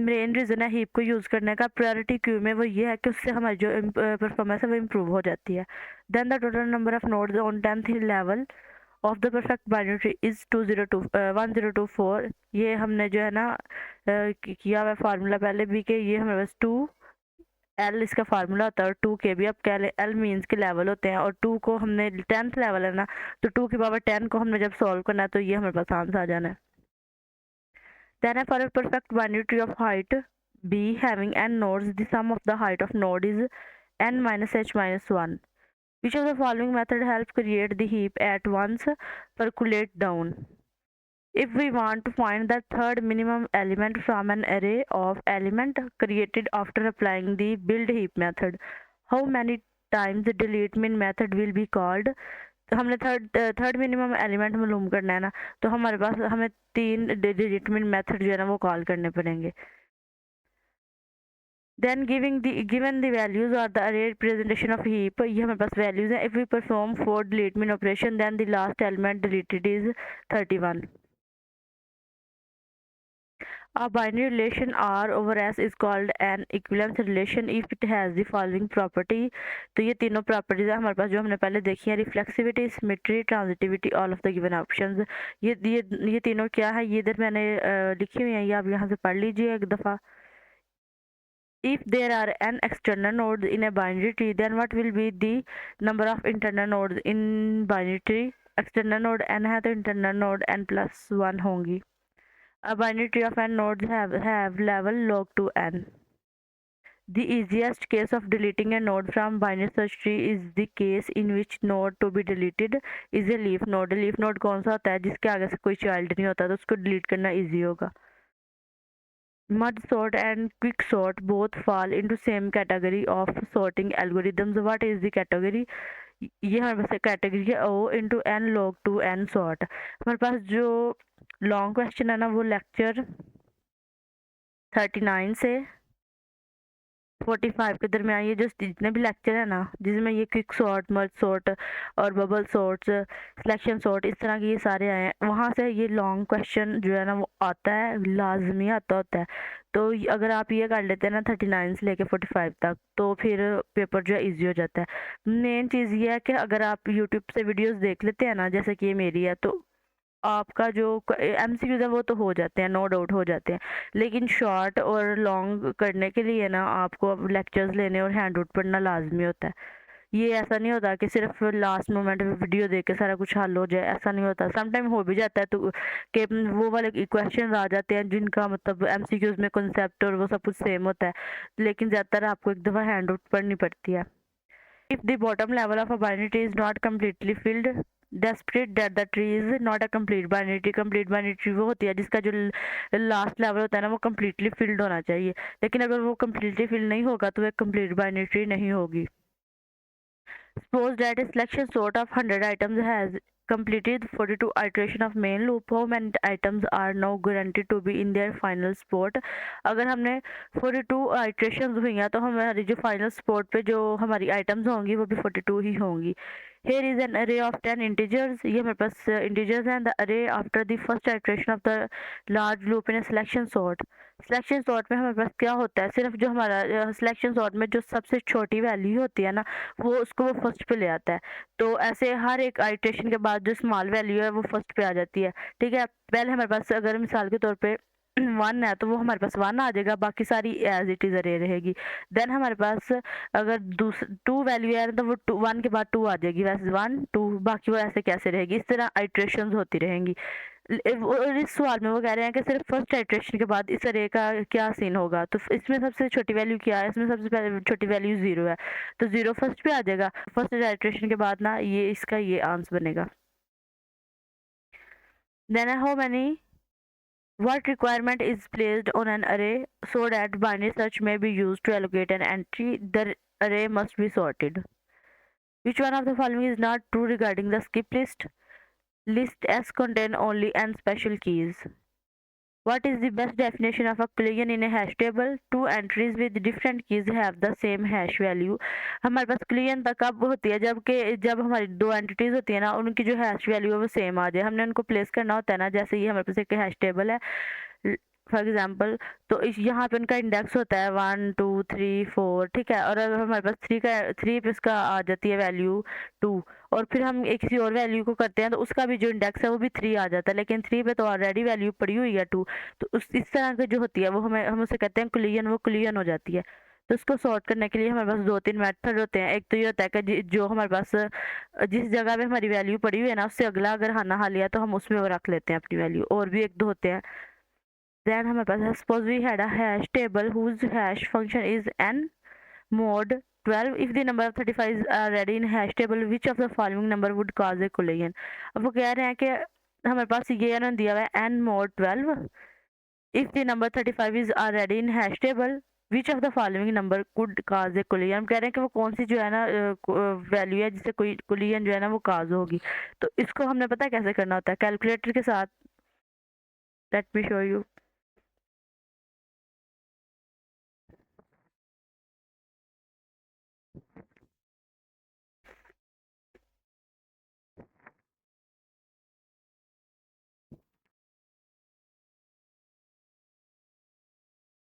मेन रीज़न है हीप को यूज़ करने का प्रायोरिटी क्यू में, वो ये है कि उससे हमारी जो परफॉर्मेंस है वो इम्प्रूव हो जाती है। Then the total number of nodes on 10th level of the perfect binary tree is 1024। ये हमने जो है ना किया हुआ फार्मूला पहले भी कि ये हमारे पास 2 एल इसका फार्मूला होता है और 2 के भी अब कह लें एल मीन्स के लेवल होते हैं, और 2 को हमने 10th लेवल है ना, तो 2 की पावर 10 को हमने जब सॉल्व करना है तो ये हमारे पास आंसर आ जाना है। Then for a perfect binary tree of height b having n nodes, the sum of the height of node is n minus h minus 1. Which of the following method helps create the heap at once? Percolate down. If we want to find the third minimum element from an array of elements created after applying the build heap method, how many times the delete min method will be called? तो हमने third minimum element मालूम करना है ना, तो हमारे पास हमें 3 determine method जो है ना वो कॉल करने पड़ेंगे। देन गिवन द वैल्यूज और the array representation of heap, ये हमारे पास वैल्यूज हैं। If we perform 4 delete min operation then the last element deleted is 31। A binary relation R over S is called an equivalence relation if it has the following property। तो ये तीनों properties है हमारे पास जो हमने पहले देखी है, reflexivity, symmetry, transitivity, all of the given options. ये तीनों क्या है, ये इधर मैंने लिखी हुई है, ये आप यहाँ से पढ़ लीजिए एक दफ़ा। If there are n external nodes in a binary tree, then what will be the number of internal nodes in binary tree? External node n है तो इंटरनल नोड n plus 1 होंगी। A binary tree of n nodes have level log to n. The easiest case of deleting a node from binary search tree is the case in which node to be deleted is a leaf node। leaf node कौन सा होता है? जिसके आगे से कोई child नहीं होता, तो उसको डिलीट करना इजी होगा। Merge sort and quick sort both fall into same category of sorting algorithms। What is the category? ये हमारे पास कैटेगरी है O into n log to n sort। हमारे पास जो लॉन्ग क्वेश्चन है ना वो लेक्चर 39 से 45 के दरमियान, ये जो जितने भी लेक्चर है ना जिसमें ये क्विक सॉर्ट, मर्ज सॉर्ट और बबल सॉर्ट, सिलेक्शन सॉर्ट, इस तरह के ये सारे आए हैं, वहाँ से ये लॉन्ग क्वेश्चन जो है ना वो आता है, लाजमी आता होता है। तो अगर आप ये कर लेते हैं ना 39 से लेके 45 तक, तो फिर पेपर जो है ईजी हो जाता है। मेन चीज़ ये है कि अगर आप यूट्यूब से वीडियोज़ देख लेते हैं ना, जैसे कि ये मेरी है, तो आपका जो एमसीक्यूज है वो तो हो जाते हैं, नो डाउट हो जाते हैं, लेकिन शॉर्ट और लॉन्ग करने के लिए ना आपको लेक्चर्स लेने और हैंड आउट पढ़ना लाजमी होता है। ये ऐसा नहीं होता कि सिर्फ लास्ट मोमेंट में वीडियो देख के सारा कुछ हल हो जाए, ऐसा नहीं होता। सम टाइम हो भी जाता है तो कि वो वाले क्वेश्चन आ जाते हैं जिनका मतलब एमसीक्यूज में कंसेप्ट और वो सब कुछ सेम होता है, लेकिन ज़्यादातर आपको एक दफ़ा हैंड आउट पढ़नी पड़ती है। If the bottom level of a binary tree is not completely filled, desperate that the tree is not a complete binary tree। complete binary tree वो होती है जिसका जो लास्ट लेवल होता है ना वो completely filled होना चाहिए, लेकिन अगर वो completely filled नहीं होगा तो वो एक complete binary tree नहीं होगी। Suppose that a selection sort of 100 items has completed 42 iteration of main loop, how many items are now guaranteed to be in their final spot? अगर हमने 42 iterations हुई हैं तो हमारी जो final spot पे जो हमारी items होंगी वो भी 42 ही होंगी। Here is an array of 10 integers। ये हमारे पास integers हैं। The array after the first iteration of the large loop in a selection sort। Selection sort में हमारे पास क्या होता है, सिर्फ जो हमारा सिलेक्शन सॉर्ट में जो सबसे छोटी वैल्यू होती है ना वो उसको वो फर्स्ट पे ले आता है। तो ऐसे हर एक आइट्रेशन के बाद जो स्मॉल वैल्यू है वो फर्स्ट पे आ जाती है। ठीक है, पहले हमारे पास अगर मिसाल के तौर पे 1 है तो वो हमारे पास 1 आ जाएगा, बाकी सारी एज इट इज़ अरे रहेगी। देन हमारे पास अगर 2 वैल्यू है तो वो 1 के बाद 2 आ जाएगी, वैसे 1 2 बाकी वो ऐसे कैसे रहेगी। इस तरह आइट्रेशंस होती रहेंगी। और इस सवाल में वो कह रहे हैं कि सिर्फ फर्स्ट आइट्रेशन के बाद इस अरे का क्या सीन होगा। तो इसमें सबसे छोटी वैल्यू क्या है, इसमें सबसे पहले छोटी वैल्यू 0 है, तो 0 फर्स्ट पे आ जाएगा। फर्स्ट आइट्रेशन के बाद ना ये इसका ये आंसर बनेगा। Then how many what requirement is placed on an array so that binary search may be used to allocate an entry? The array must be sorted. Which one of the following is not true regarding the skip list? List S contain only n special keys. What is the best definition of a boolean in a hash table? Two entries with different keys have the same hash value। हमारे पास boolean तक कब होती है, जब हमारी दो entities होती है ना उनकी जो हैश वैल्यू है वो सेम आ जाए। हमने उनको प्लेस करना होता है ना, जैसे ये हमारे पास एक हैश टेबल है, फॉर एग्जांपल, तो इस यहाँ पे उनका इंडेक्स होता है 1 2 3 4, ठीक है। और अगर हमारे पास 3 पे इसका आ जाती है वैल्यू 2, और फिर हम एक किसी और वैल्यू को करते हैं तो उसका भी जो इंडेक्स है वो भी 3 आ जाता है, लेकिन 3 पे तो ऑलरेडी वैल्यू पड़ी हुई है 2। तो उस इस तरह की जो होती है वो हम उसे कहते हैं कुलियन, वो कुलियन हो जाती है। तो इसको सॉर्ट करने के लिए हमारे पास 2-3 मेथड होते हैं। एक तो ये होता है कि जो हमारे पास जिस जगह पे हमारी वैल्यू पड़ी हुई है ना, उससे अगला अगर हाँ ना लिया तो हम उसमें वो रख लेते हैं अपनी वैल्यू। और भी 1-2 होते हैं। देन हमारे पास है, suppose we had a hash table whose hash function is n mod 12 if the number of 35 is already in hash table which of the following number would cause a collision। अब वो कह रहे हैं कि हमारे पास ये ना दिया हुआ है n mod 12 if the number 35 is already in hash table which of the following number could cause a collision। हम कह रहे हैं कि वो कौन सी जो है ना वैल्यू है जिससे कोई collision जो है ना वो काज होगी। तो इसको हमने पता है कैसे करना होता है, कैलकुलेटर के साथ। Let me show you.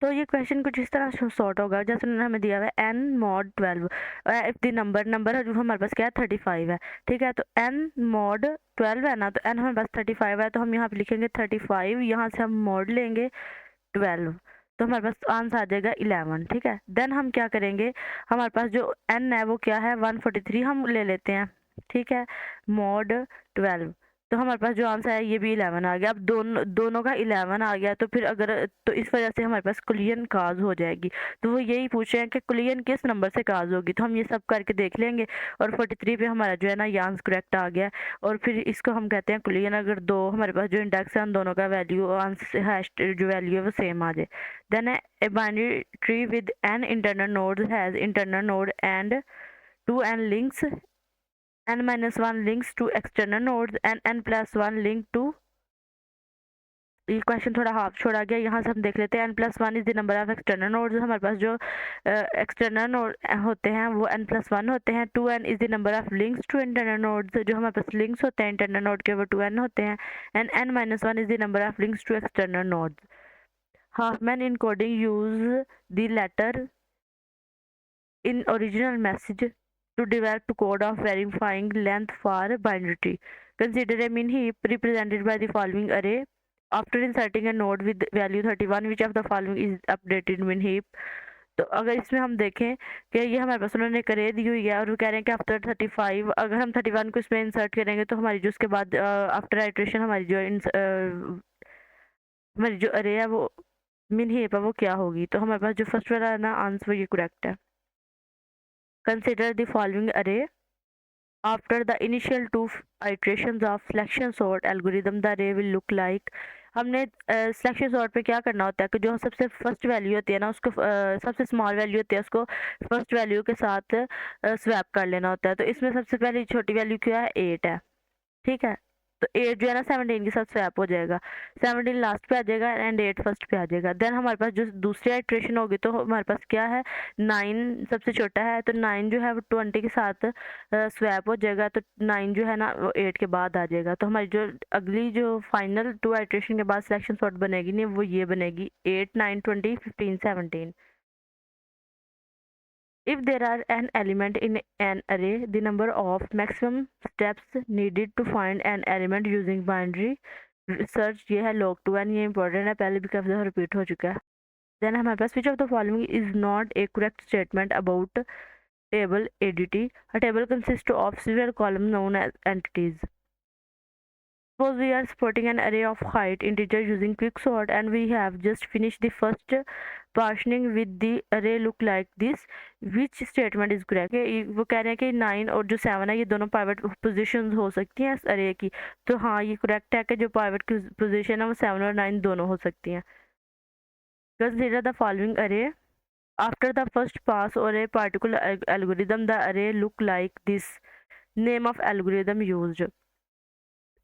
तो ये क्वेश्चन कुछ इस तरह सॉर्ट होगा, जैसे उन्होंने हमें दिया हुआ है n mod 12 if the number जो हमारे पास क्या है 35 है, ठीक है। तो n mod 12 है ना, तो n हमारे पास 35 है, तो हम यहाँ पे लिखेंगे 35, यहाँ से हम mod लेंगे 12, तो हमारे पास आंसर आ जाएगा 11, ठीक है। देन हम क्या करेंगे, हमारे पास जो n है वो क्या है 143 हम ले लेते हैं, ठीक है, mod 12। तो हमारे पास जो आंसर है ये भी 11 आ गया। अब दोनों का 11 आ गया, तो फिर अगर तो इस वजह से हमारे पास कुलियन काज हो जाएगी। तो वो यही पूछ रहे हैं कि कुलियन किस नंबर से काज होगी, तो हम ये सब करके देख लेंगे। और 43 पे हमारा जो है ना ये आंसर करेक्ट आ गया। और फिर इसको हम कहते हैं कुलियन अगर दो हमारे पास जो इंडेक्स है उन दोनों का वैल्यू आंसर हैश जो वैल्यू है वो सेम आ जाए। Then a binary tree with n internal nodes has internal node and 2n links, n minus 1 links to external nodes and n plus 1 link to। ये क्वेश्चन थोड़ा half छोड़ा गया, यहाँ से हम देख लेते हैं n+1 is the number of external nodes. हमारे पास जो एक्सटर्नल नोड होते हैं वो n+1 होते हैं। 2n is the number of links to internal nodes, जो हमारे पास लिंक्स होते हैं इंटरनल नोड के वो 2n होते हैं। And n-1 is the number of links to external nodes. Huffman encoding use the letter in original message to develop code of verifying length for binary tree. Consider a min heap represented by the following array. After inserting a node with value 31, which of the following is updated min heap? तो अगर इसमें हम देखें कि ये हमारे पास उन्होंने एक array दी हुई है और वो कह रहे हैं कि आफ्टर 35 अगर हम 31 को इसमें इंसर्ट करेंगे तो हमारी जो उसके बाद आफ्टर आइट्रेशन हमारी जो अरे है वो मिन ही है वो क्या होगी। तो हमारे पास जो फर्स्ट वाला है ना आंसर ये करेक्ट है। कंसिडर द फॉलोइंग अरे after the initial 2 iterations of selection sort algorithm the अरे विल लुक लाइक। हमने सिलेक्शन सॉर्ट पे क्या करना होता है कि जो सबसे फर्स्ट वैल्यू होती है ना उसको सबसे स्मॉल वैल्यू होती है उसको फर्स्ट वैल्यू के साथ स्वैप कर लेना होता है। तो इसमें सबसे पहले छोटी वैल्यू क्या है 8 है, ठीक है। तो 8 जो है ना 17 के साथ स्वैप हो जाएगा, 17 लास्ट पे आ जाएगा एंड 8 फर्स्ट पे आ जाएगा। देन हमारे पास जो दूसरी आइट्रेशन होगी तो हमारे पास क्या है 9 सबसे छोटा है, तो 9 जो है वो 20 के साथ स्वैप हो जाएगा। तो 9 जो है ना वो 8 के बाद आ जाएगा। तो हमारी जो अगली जो फाइनल 2 आइट्रेशन के बाद सिलेक्शन सॉर्ट बनेगी नहीं वो ये बनेगी 8 9 20 15 17। If there are an element in an array, the number of maximum steps needed to find an element using binary search ये है log 2n, ये important है, पहले भी काफ़ी दफ़ा रिपीट हो चुका है। Then हमारे पास which of the following is not a correct statement about table ADT? A table consists of several columns known as entities. Suppose we are supporting an array of height integer using quicksort and we have just finished the first partitioning with the array look like this. Which statement is correct? वो कह रहे हैं कि 9 और जो 7 है ये दोनों पाइवट पोजीशंस हो सकती हैं इस array की। तो हाँ ये करेक्ट है कि जो पाइवट की पोजीशन है वो 7 और 9 दोनों हो सकती हैं। Consider the following array. After the first pass or a particular algorithm the array look like this. Name of algorithm used.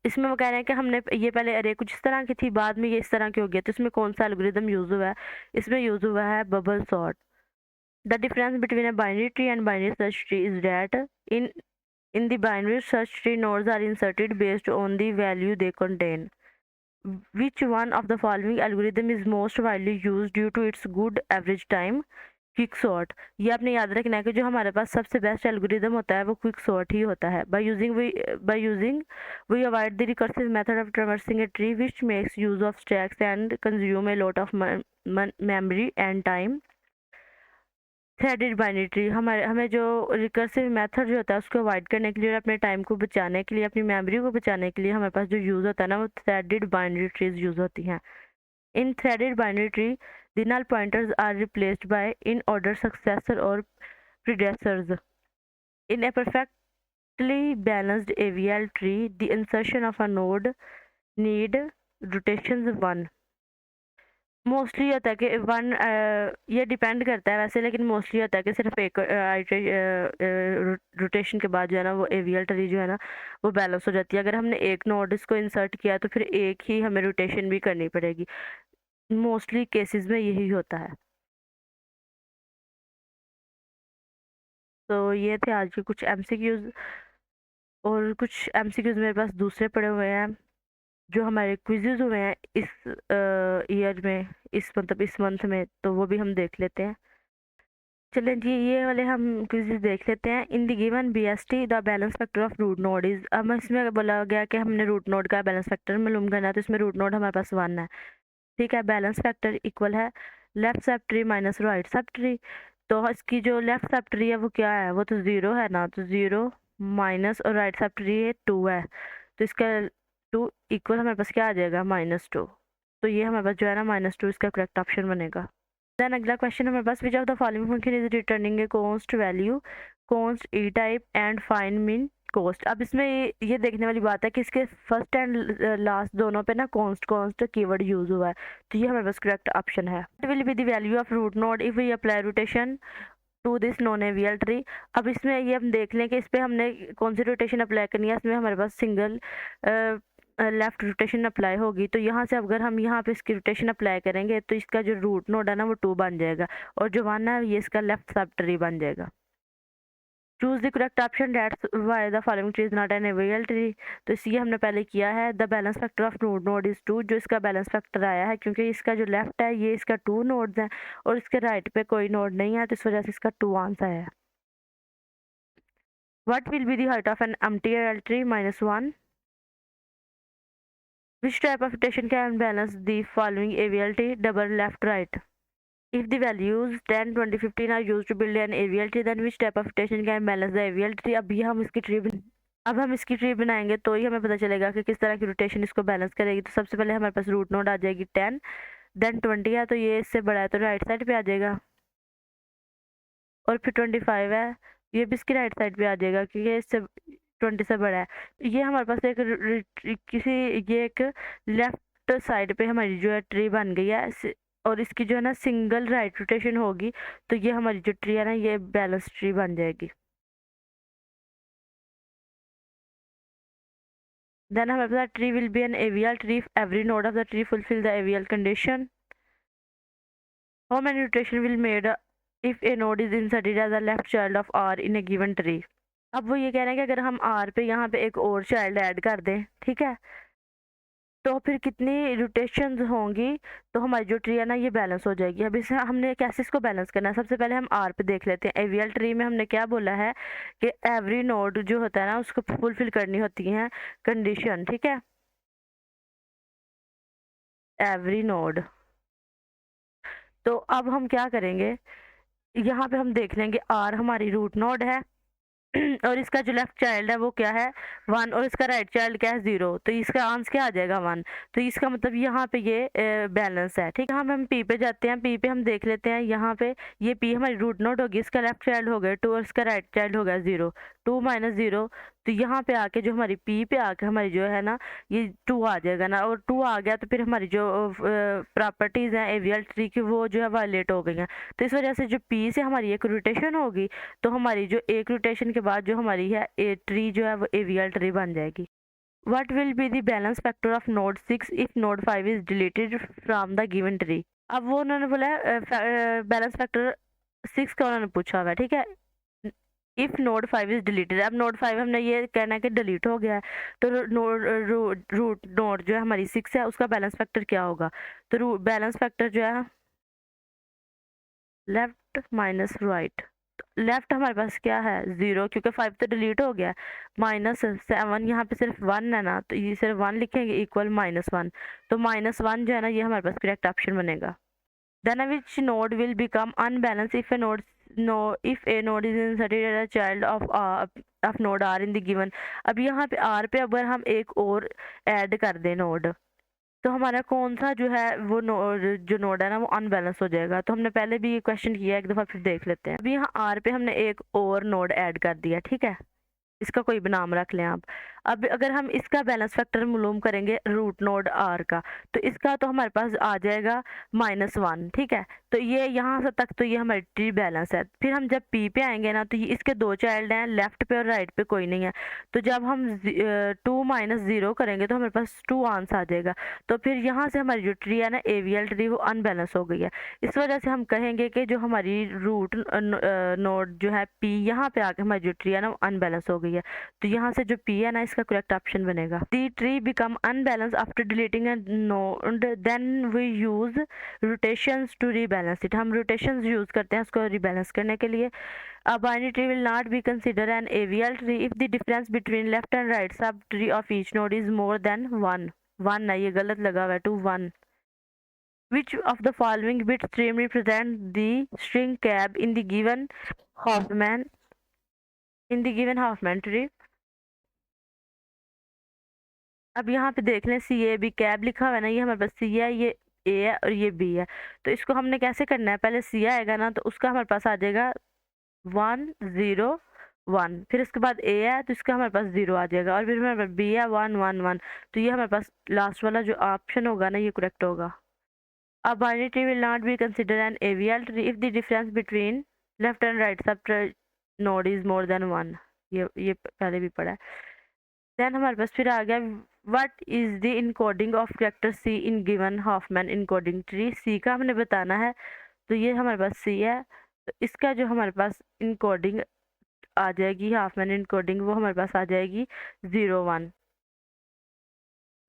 इसमें वो कह रहे हैं कि हमने ये पहले अरे कुछ इस तरह की थी, बाद में ये इस तरह की हो गया, तो इसमें कौन सा एल्गोरिदम यूज़ हुआ है? इसमें यूज़ हुआ है bubble sort. The difference between a binary tree and binary search tree is that in the binary search tree nodes are inserted based on the value they contain. Which one of the following algorithm is most widely use due to its good average time? Quick sort. ये आपने याद रखना है कि जो हमारे पास सबसे best algorithm होता है वो क्विक सॉर्ट ही होता है। By using we avoid the recursive method of traversing a tree which makes use of stacks and consume a lot of memory and time. Threaded binary tree, हमें जो recursive method जो होता है उसको avoid करने के लिए और अपने टाइम को बचाने के लिए, अपनी मेमोरी को बचाने के लिए हमारे पास जो यूज़ होता है ना वो थ्रेडेड बाइनरी ट्रीज यूज़ होती हैं। In threaded binary tree, the null pointers are replaced by in-order successor or predecessors. In a perfectly balanced AVL tree, the insertion of a node need rotations 1. Mostly होता है कि one ये depend करता है वैसे, लेकिन मोस्टली होता है कि सिर्फ एक रोटेशन के बाद जो है ना वो एवीएल ट्री जो है ना वो बैलेंस हो जाती है। अगर हमने एक नोड इसको इंसर्ट किया तो फिर एक ही हमें रोटेशन भी करनी पड़ेगी। मोस्टली केसेस में यही होता है। तो ये थे आज के कुछ एमसीक्यूज, और कुछ एमसीक्यूज मेरे पास दूसरे पड़े हुए हैं जो हमारे क्विज़ेज हुए हैं इस ईयर में, इस मंथ में, तो वो भी हम देख लेते हैं। चलें जी, ये वाले हम क्विज़ेज देख लेते हैं। In the given BST the balance factor of root node is, अब इसमें बोला गया कि हमने रूट नोड का बैलेंस फैक्टर मालूम करना है, तो इसमें रूट नोड हमारे पास 1 है। ठीक है, बैलेंस फैक्टर इक्वल है left sub tree minus right sub tree. तो इसकी जो लेफ्ट सब ट्री है वो क्या है, वो तो 0 है ना, तो 0 माइनस, और राइट सब ट्री है 2 है, तो इसका 2 इक्वल हमारे पास क्या आ जाएगा, -2। तो ये हमारे पास जो है ना -2 इसका करेक्ट ऑप्शन बनेगा। देन अगला क्वेश्चन हमारे पास, which of the following function is returning a const value, const E type and fine mean cost. अब इसमें ये देखने वाली बात है कि इसके फर्स्ट एंड लास्ट दोनों पे ना कॉन्स्ट कीवर्ड यूज हुआ है, तो ये हमारे पास करेक्ट ऑप्शन है। What will be the value of root node if we apply rotation to this non AVL tree. अब इसमें ये हम देख लें कि इस पर हमने कौन सी रोटेशन अप्लाई करनी है। इसमें हमारे पास सिंगल लेफ्ट रोटेशन अप्लाई होगी, तो यहाँ से अगर हम यहाँ पे इसकी रोटेशन अप्लाई करेंगे तो इसका जो रूट नोड है ना वो 2 बन जाएगा, और जो 1 है ये इसका लेफ्ट सब ट्री बन जाएगा। Choose the correct option that's why the following tree is not an AVL tree. तो इसलिए हमने पहले किया है the balance factor of root node is 2, जो इसका बैलेंस फैक्टर आया है क्योंकि इसका जो लेफ्ट है ये इसका 2 नोड्स हैं और इसके राइट पे कोई नोड नहीं है, तो इस वजह से इसका 2 आंसर है। What will be the height of an empty L tree, -1। Which type of rotation can balance the following AVLT, double left right? If the values 10, 20, 15 are used to build an AVLT, then which type of rotation can balance the AVLT? अब हम इसकी tree बनाएंगे तो ही हमें पता चलेगा कि किस तरह की रोटेशन इसको बैलेंस करेगी। तो सबसे पहले हमारे पास रूट नोड आ जाएगी 10, देन 20 है तो ये इससे बड़ा है तो राइट साइड पे आ जाएगा, और फिर 25 है ये भी इसकी राइट साइड पे आ जाएगा क्योंकि ये इससे 20 से बड़ा है। ये हमारे पास एक लेफ्ट साइड पे हमारी जो है ट्री बन गई है, और इसकी जो है ना सिंगल राइट रोटेशन होगी तो ये हमारी जो ट्री है ना ये बैलेंस ट्री बन जाएगी। देन हमारे पास tree will be an AVL tree if every node of the tree fulfill the AVL condition. How many rotation will made if a node is inserted as a left child of R in a given tree. अब वो ये कह रहे हैं कि अगर हम are पे यहाँ पे एक और चाइल्ड ऐड कर दें, ठीक है, तो फिर कितनी रोटेशंस होंगी तो हमारी जो ट्री है ना ये बैलेंस हो जाएगी। अब इसे हमने कैसे इसको बैलेंस करना है, सबसे पहले हम आर पे देख लेते हैं। एवीएल ट्री में हमने क्या बोला है कि एवरी नोड जो होता है ना उसको फुलफिल करनी होती है कंडीशन, ठीक है, एवरी नोड। तो अब हम क्या करेंगे, यहाँ पे हम देख लेंगे आर हमारी रूट नोड है और इसका जो लेफ्ट चाइल्ड है वो क्या है 1, और इसका राइट चाइल्ड क्या है 0, तो इसका आंसर क्या आ जाएगा 1। तो इसका मतलब यहाँ पे ये बैलेंस है, ठीक है। हम पी पे जाते हैं, पी पे हम देख लेते हैं, यहाँ पे ये पी हमारी रूट नोड होगी, इसका लेफ्ट चाइल्ड हो गया 2 और इसका राइट चाइल्ड हो गया 0, 2 - 0, तो यहाँ पे आके जो हमारी पी पे आके हमारी जो है ना ये 2 आ जाएगा ना, और 2 आ गया तो फिर हमारी जो प्रॉपर्टीज़ हैं एवियल ट्री की वो जो है वायलेट हो गई हैं। तो इस वजह से जो पी से हमारी एक रोटेशन होगी तो हमारी जो एक रोटेशन के बाद जो हमारी है ए ट्री जो है वो एवियल ट्री बन जाएगी। What will be the balance factor of node 6 if node 5 is deleted from the given tree? अब वो उन्होंने बोला है बैलेंस फैक्टर 6 का उन्होंने पूछा हुआ है, ठीक है। If node 5 is deleted. अब नोड 5 हमने ये कहना है कि डिलीट हो गया है, तो रूट नोड जो है हमारी 6 है, उसका बैलेंस फैक्टर क्या होगा? तो बैलेंस फैक्टर जो है लेफ्ट माइनस राइट। लेफ्ट हमारे पास क्या है 0, क्योंकि 5 तो डिलीट हो गया है। माइनस 7, यहाँ पे सिर्फ 1 है ना, तो ये सिर्फ 1 लिखेंगे इक्वल -1। तो -1 जो है ना, ये हमारे पास करेक्ट ऑप्शन बनेगा। Then which node will become unbalanced if a node is inserted as a child of node R in the given। अब यहाँ पे R पे अगर हम एक और ऐड कर दें नोड, तो हमारा कौन सा जो है वो जो नोड है ना वो अनबैलेंस हो जाएगा। तो हमने पहले भी ये क्वेश्चन किया, एक दफ़ा फिर देख लेते हैं। अभी यहाँ R पे हमने एक और नोड ऐड कर दिया, ठीक है, इसका कोई भी नाम रख लें आप। अब अगर हम इसका बैलेंस फैक्टर मालूम करेंगे रूट नोड आर का, तो इसका तो हमारे पास आ जाएगा -1, ठीक है। तो ये यहाँ से तक तो ये हमारी ट्री बैलेंस है। फिर हम जब पी पे आएंगे ना, तो ये इसके 2 चाइल्ड हैं, लेफ्ट पे और राइट पे कोई नहीं है। तो जब हम 2 माइनस 0 करेंगे तो हमारे पास 2 आंसर आ जाएगा। तो फिर यहाँ से हमारी जो ट्री है ना, एवीएल ट्री, वो अनबैलेंस हो गई है। इस वजह से हम कहेंगे कि जो हमारी रूट नोड जो है पी, यहाँ पे आके हमारी जो ट्री है ना वो अनबैलेंस हो गई है। तो यहाँ से जो पी है ना, इसका करेक्ट ऑप्शन बनेगा। The tree become unbalance after deleting a node, then we use rotations to rebalance it. हम रोटेशंस यूज करते हैं उसको रीबैलेंस करने के लिए। A binary tree will not be considered an AVL tree if the difference between left and right sub tree of each node is more than 1। 1 है, ये गलत लगा हुआ है, to 1। Which of the following bit stream represent the string cab in the given Hoffman tree? अब यहाँ पे देख लें, सी ए बी कैब लिखा हुआ है ना, ये हमारे पास सी है, ये ए है और ये बी है। तो इसको हमने कैसे करना है, पहले सी आएगा ना, तो उसका हमारे पास आ जाएगा 1 0 1। फिर उसके बाद ए है, तो इसका हमारे पास 0 आ जाएगा, और फिर हमारे पास बी है 1 1 1। तो ये हमारे पास लास्ट वाला जो ऑप्शन होगा ना, ये करेक्ट होगा। अब binary tree will not be consider N AVL tree if the difference between left and right सब नोड इज मोर देन 1। ये पहले भी पढ़ा है। देन हमारे पास फिर आ गया, what is the encoding of character C in given Huffman encoding tree. C का हमने बताना है, तो ये हमारे पास सी है, तो इसका जो हमारे पास इनकोडिंग आ जाएगी, हॉफमैन इनकोडिंग, वो हमारे पास आ जाएगी 0 1।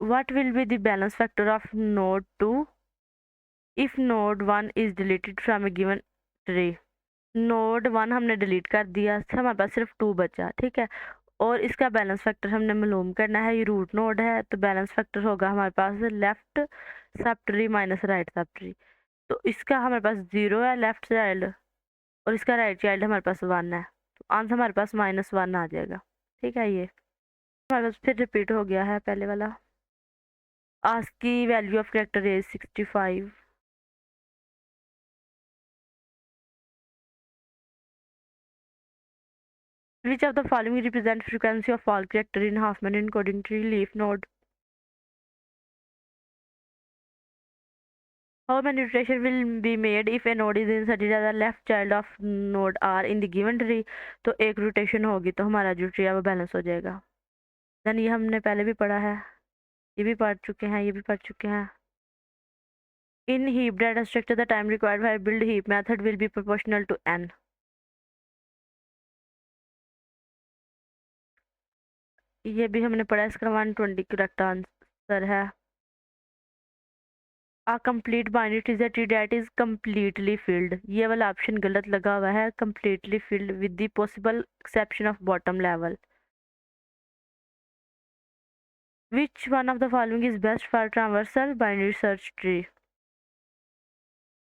What will be the balance factor of node 2 if node 1 is deleted from A given tree. Node 1 हमने डिलीट कर दिया, हमारे पास सिर्फ 2 बचा, ठीक है। और इसका बैलेंस फैक्टर हमने मालूम करना है, ये रूट नोड है, तो बैलेंस फैक्टर होगा हमारे पास left sub tree minus right sub tree. तो इसका हमारे पास 0 है लेफ्ट चाइल्ड, और इसका राइट चाइल्ड हमारे पास 1 है, तो आंसर हमारे पास -1 आ जाएगा, ठीक है। ये हमारे पास फिर रिपीट हो गया है पहले वाला। आस्क की value of character is 65। Which of the following represent frequency of all character in Hoffman encoding tree leaf node? How many rotation will be made if a node is inserted as a left child of node R in the given tree? तो एक rotation होगी, तो हमारा जो tree है वो balance हो जाएगा। देन ये हमने पहले भी पढ़ा है, ये भी पढ़ चुके हैं, ये भी पढ़ चुके हैं। In heap data structure, the time required for build heap method will be proportional to n। ये भी हमने पढ़ा, इसका 120 करेक्ट आंसर है। A complete binary tree is a tree that is completely filled। ये वाला ऑप्शन गलत लगा हुआ है, completely filled with the possible exception of bottom level। Which one of the following is best for traversal binary search tree?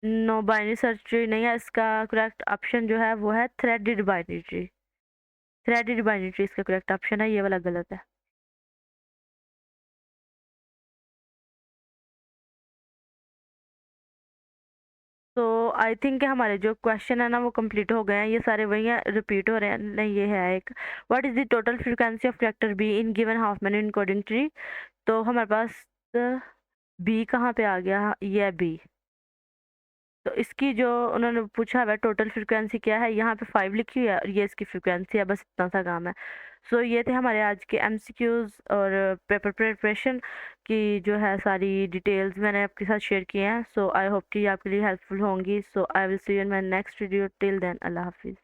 No, binary search tree नहीं है, इसका correct option जो है वो है threaded binary tree. Threaded binary tree इसका correct option है, ये वाला गलत है। तो आई थिंक हमारे जो क्वेश्चन है ना वो कंप्लीट हो गए हैं, ये सारे वही हैं, रिपीट हो रहे हैं नहीं। ये है एक, what is the total frequency of character B in given Huffman encoding tree. तो हमारे पास बी कहाँ पे आ गया, ये है बी। तो इसकी जो उन्होंने पूछा है टोटल फ्रीक्वेंसी क्या है, यहाँ पे 5 लिखी हुई है और ये इसकी फ्रीक्वेंसी है, बस इतना सा काम है। सो ये थे हमारे आज के एमसीक्यूज़ और पेपर प्रिपरेशन की जो है सारी डिटेल्स मैंने आपके साथ शेयर किए हैं। सो आई होप कि आपके लिए हेल्पफुल होंगी। So I will see you in my next video. Till then, अल्लाह हाफिज़।